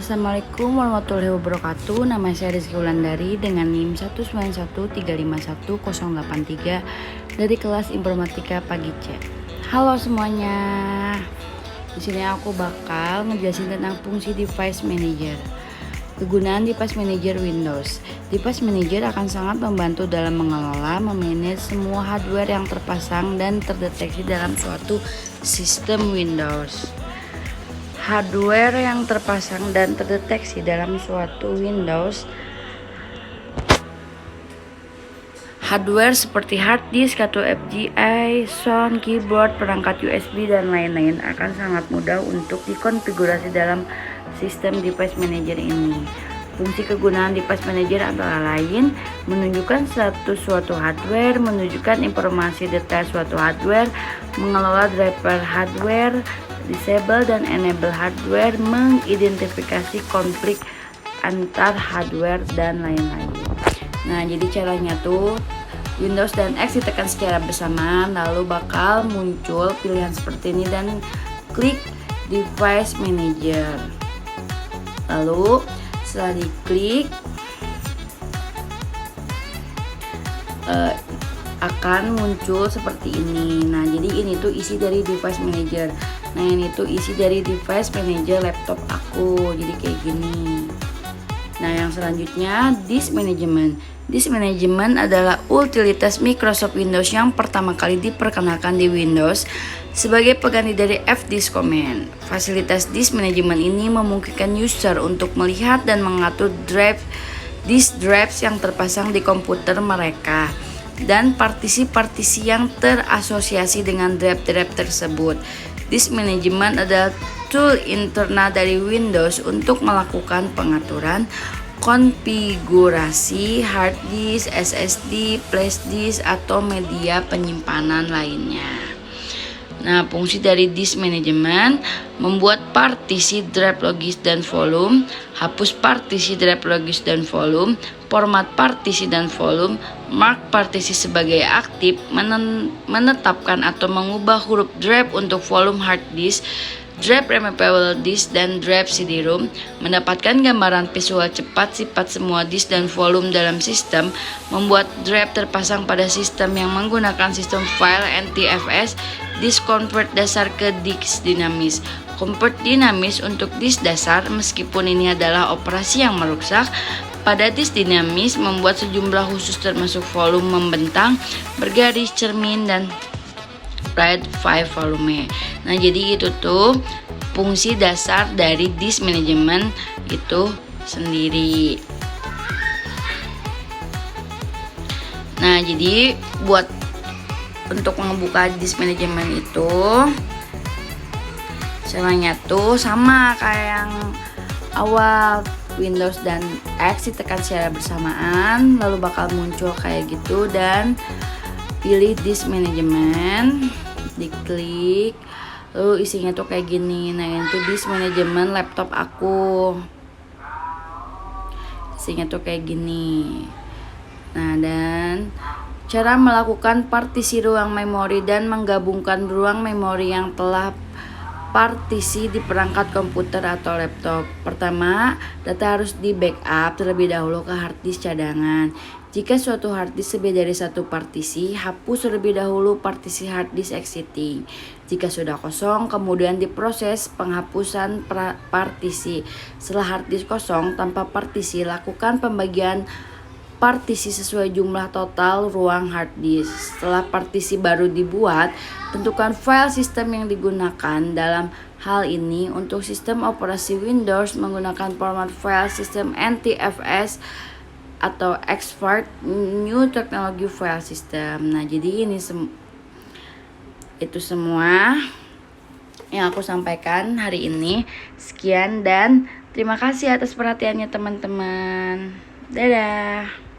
Assalamualaikum warahmatullahi wabarakatuh. Nama saya Rizky Wulandari dengan NIM 191351083 dari kelas Informatika Pagi C. Halo semuanya. Di sini aku bakal ngejelasin tentang fungsi Device Manager. Kegunaan Device Manager Windows. Device Manager akan sangat membantu dalam mengelola, memanage semua hardware yang terpasang dan terdeteksi dalam suatu sistem Windows. Hardware yang terpasang dan terdeteksi dalam suatu Windows. Hardware seperti hard disk atau FGA, sound, keyboard, perangkat USB, dan lain-lain akan sangat mudah untuk dikonfigurasi dalam sistem Device Manager ini. Fungsi kegunaan Device Manager antara lain menunjukkan suatu hardware, menunjukkan informasi detail suatu hardware, mengelola driver hardware, disable dan enable hardware, mengidentifikasi konflik antar hardware, dan lain-lain. Nah, jadi caranya tuh Windows dan X ditekan secara bersamaan, lalu bakal muncul pilihan seperti ini dan klik Device Manager. Lalu setelah diklik akan muncul seperti ini. Nah, jadi ini tuh isi dari Device Manager. Nah, ini tuh isi dari Device Manager laptop aku. Jadi kayak gini. Nah, yang selanjutnya Disk Management. Disk Management adalah utilitas Microsoft Windows yang pertama kali diperkenalkan di Windows sebagai pengganti dari fdisk command. Fasilitas Disk Management ini memungkinkan user untuk melihat dan mengatur disk drives yang terpasang di komputer mereka dan partisi-partisi yang terasosiasi dengan drive-drive tersebut. Disk Management adalah tool internal dari Windows untuk melakukan pengaturan, konfigurasi hard disk, SSD, flash disk, atau media penyimpanan lainnya. Nah, fungsi dari Disk Management membuat partisi drive logis dan volume, hapus partisi drive logis dan volume, format partisi dan volume, mark partisi sebagai aktif, menetapkan atau mengubah huruf drive untuk volume hard disk, drive removable disk, dan drive CD-ROM, mendapatkan gambaran visual cepat sifat semua disk dan volume dalam sistem, membuat drive terpasang pada sistem yang menggunakan sistem file NTFS, disk convert dasar ke disk dinamis. Convert dinamis untuk disk dasar, meskipun ini adalah operasi yang merusak. Pada disk dinamis membuat sejumlah khusus termasuk volume membentang, bergaris, cermin, dan write file volume. Nah, jadi itu tuh fungsi dasar dari Disk Management itu sendiri. Nah, jadi buat untuk membuka Disk Management itu caranya tuh sama kayak yang awal, Windows dan X ditekan secara bersamaan, lalu bakal muncul kayak gitu, dan pilih Disk Management, diklik, lalu isinya tuh kayak gini. Nah, itu Disk Management laptop aku, isinya tuh kayak gini. Nah, dan cara melakukan partisi ruang memori dan menggabungkan ruang memori yang telah partisi di perangkat komputer atau laptop. Pertama, data harus di backup terlebih dahulu ke hard disk cadangan. Jika suatu hard disk lebih dari satu partisi, hapus terlebih dahulu partisi hard disk existing. Jika sudah kosong, kemudian diproses penghapusan partisi. Setelah hard disk kosong tanpa partisi, lakukan pembagian partisi sesuai jumlah total ruang hard disk. Setelah partisi baru dibuat, tentukan file sistem yang digunakan. Dalam hal ini, untuk sistem operasi Windows menggunakan format file sistem NTFS atau Expert New Technology File System. Nah, jadi ini itu semua yang aku sampaikan hari ini. Sekian dan terima kasih atas perhatiannya teman-teman. Dadah.